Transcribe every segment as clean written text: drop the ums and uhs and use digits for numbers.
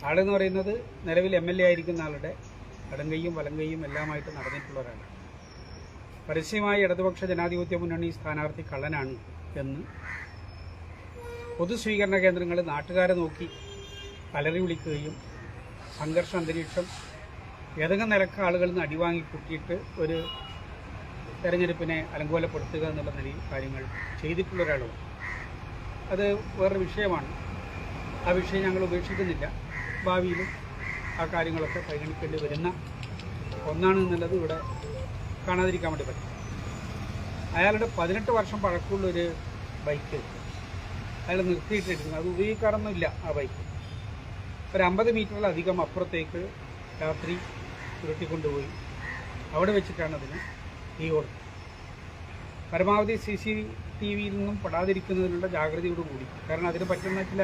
ആളെന്ന് പറയുന്നത് നിലവിൽ MLA ആയിരിക്കുന്ന ആളുടെ ഇടങ്കയും വലങ്കയും എല്ലാമായിട്ട് നടന്നിട്ടുള്ള ഒരാളാണ്. പരസ്യമായി ഇടതുപക്ഷ ജനാധിപത്യ മുന്നണി സ്ഥാനാർത്ഥി കള്ളനാണ് എന്ന് പൊതുസ്വീകരണ കേന്ദ്രങ്ങൾ നാട്ടുകാരെ നോക്കി അലറി വിളിക്കുകയും സംഘർഷ അന്തരീക്ഷം ഏതെങ്കിലും നിലക്ക് ആളുകളിൽ നിന്ന് അടിവാങ്ങി കൂട്ടിയിട്ട് ഒരു തെരഞ്ഞെടുപ്പിനെ അലങ്കോലപ്പെടുത്തുക എന്നുള്ള നിലയിൽ കാര്യങ്ങൾ ചെയ്തിട്ടുള്ള ഒരാളും. അത് വേറൊരു വിഷയമാണ്. ആ വിഷയം ഞങ്ങൾ ഉപേക്ഷിക്കുന്നില്ല. ഭാവിയിലും ആ കാര്യങ്ങളൊക്കെ പരിഗണിക്കേണ്ടി വരുന്ന ഒന്നാണ് എന്നുള്ളത് ഇവിടെ കാണാതിരിക്കാൻ വേണ്ടി പറ്റും. അയാളുടെ 18 വർഷം പഴക്കമുള്ളൊരു ബൈക്ക് അയാൾ നിർത്തിയിട്ടിരിക്കുന്നത്, അത് ഉപയോഗിക്കാറൊന്നുമില്ല. ആ ബൈക്ക് ഒരു 50 മീറ്ററിലധികം അപ്പുറത്തേക്ക് രാത്രി ഉരുട്ടിക്കൊണ്ടുപോയി അവിടെ വെച്ചിട്ടാണ് അതിന് തീ കൊടുത്തത്. പരമാവധി CCTVയിൽ നിന്നും പെടാതിരിക്കുന്നതിനുള്ള ജാഗ്രതയോടുകൂടി, കാരണം അതിന് പറ്റുന്ന ചില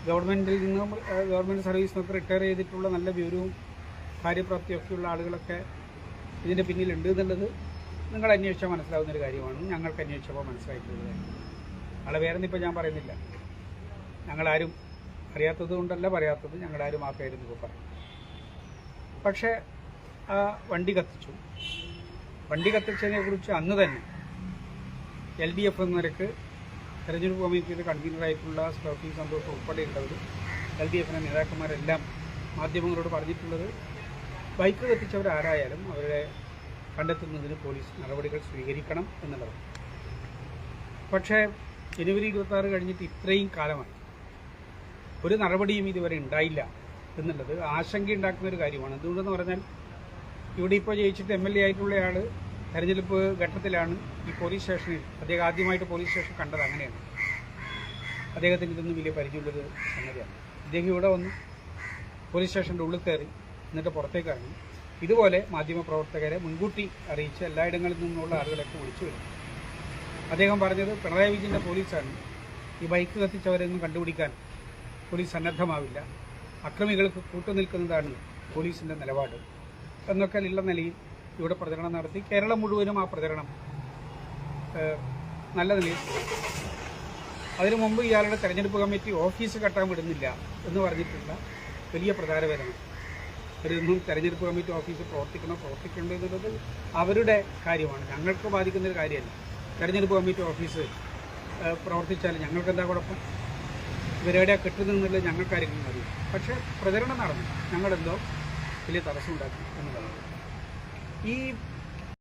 ഗവൺമെൻറ്റിൽ നിന്നും ഗവൺമെൻറ് സർവീസിൽ നിന്നൊക്കെ റിട്ടയർ ചെയ്തിട്ടുള്ള നല്ല വിവരവും കാര്യപ്രാപ്തിയൊക്കെയുള്ള ആളുകളൊക്കെ ഇതിൻ്റെ പിന്നിലുണ്ട് എന്നുള്ളത് നിങ്ങൾ അന്വേഷിച്ചാൽ മനസ്സിലാവുന്നൊരു കാര്യമാണ്. ഞങ്ങൾക്ക് അന്വേഷിച്ചപ്പോൾ മനസ്സിലായിട്ടുള്ള കാര്യം. ആളെ വേറൊന്നും ഇപ്പോൾ ഞാൻ പറയുന്നില്ല. ഞങ്ങളാരും അറിയാത്തത് കൊണ്ടല്ല പറയാത്തത്, ഞങ്ങളാരും ആ പേരിൽ ഇപ്പോൾ പറയും. പക്ഷേ ആ വണ്ടി കത്തിച്ചു. വണ്ടി കത്തിച്ചതിനെക്കുറിച്ച് അന്ന് തന്നെ LDF എന്ന നിലക്ക് തെരഞ്ഞെടുപ്പ് കമ്മിറ്റിയുടെ കൺവീനറായിട്ടുള്ള സ്കൗട്ടി സന്തോഷം ഉൾപ്പെടെയുള്ളവർ LDFിൻ്റെ നേതാക്കന്മാരെല്ലാം മാധ്യമങ്ങളോട് പറഞ്ഞിട്ടുള്ളത് ബൈക്ക് കത്തിച്ചവരാരായാലും അവരെ കണ്ടെത്തുന്നതിന് പോലീസ് നടപടികൾ സ്വീകരിക്കണം എന്നുള്ളതാണ്. പക്ഷേ ജനുവരി 26 കഴിഞ്ഞിട്ട് ഇത്രയും കാലമായി ഒരു നടപടിയും ഇതുവരെ ഉണ്ടായില്ല എന്നുള്ളത് ആശങ്കയുണ്ടാക്കുന്ന ഒരു കാര്യമാണ്. എന്തുകൊണ്ടെന്ന് പറഞ്ഞാൽ ഇവിടെ ഇപ്പോൾ ജയിച്ചിട്ട് MLA ആയിട്ടുള്ള ആൾ തെരഞ്ഞെടുപ്പ് ഘട്ടത്തിലാണ് ഈ പോലീസ് സ്റ്റേഷനിൽ അദ്ദേഹം ആദ്യമായിട്ട് പോലീസ് സ്റ്റേഷൻ കണ്ടത്. അങ്ങനെയാണ്. അദ്ദേഹത്തിന് ഇതൊന്നും വലിയ പരിചയമുള്ളൊരു സംഗതിയാണ്. അദ്ദേഹം ഇവിടെ വന്നു പോലീസ് സ്റ്റേഷൻ്റെ ഉള്ളിൽ കയറി എന്നിട്ട് പുറത്തേക്ക് ഇറങ്ങി ഇതുപോലെ മാധ്യമപ്രവർത്തകരെ മുൻകൂട്ടി അറിയിച്ച് എല്ലായിടങ്ങളിൽ നിന്നുള്ള ആളുകളൊക്കെ വിളിച്ചു വരും. അദ്ദേഹം പറഞ്ഞത് പിണറായി വിജയൻ്റെ പോലീസാണ്, ഈ ബൈക്ക് കത്തിച്ചവരെയൊന്നും കണ്ടുപിടിക്കാൻ പോലീസ് സന്നദ്ധമാവില്ല, അക്രമികൾക്ക് കൂട്ടുനിൽക്കുന്നതാണ് പോലീസിൻ്റെ നിലപാട് എന്നൊക്കെ ഉള്ള നിലയിൽ ഇവിടെ പ്രചരണം നടത്തി. കേരളം മുഴുവനും ആ പ്രചരണം നല്ല നിലയിൽ. അതിനു മുമ്പ് ഇയാളുടെ തെരഞ്ഞെടുപ്പ് കമ്മിറ്റി ഓഫീസ് കെട്ടാൻ വിടുന്നില്ല എന്ന് പറഞ്ഞിട്ടുള്ള വലിയ പ്രചാരപരമാണ്. അവരൊന്നും തെരഞ്ഞെടുപ്പ് കമ്മിറ്റി ഓഫീസ് പ്രവർത്തിക്കേണ്ടത് എന്നുള്ളത് അവരുടെ കാര്യമാണ്, ഞങ്ങൾക്ക് ബാധിക്കുന്നൊരു കാര്യമല്ല. തെരഞ്ഞെടുപ്പ് കമ്മിറ്റി ഓഫീസ് പ്രവർത്തിച്ചാൽ ഞങ്ങൾക്ക് എന്താ കുഴപ്പം? ഇവരെവിടെ കെട്ടുന്നുള്ളത് ഞങ്ങൾക്കായിരിക്കും അറിയും. പക്ഷേ പ്രചരണം നടന്നു, ഞങ്ങളെന്തോ വലിയ തടസ്സമുണ്ടാക്കി എന്നുള്ളതാണ്. ഈ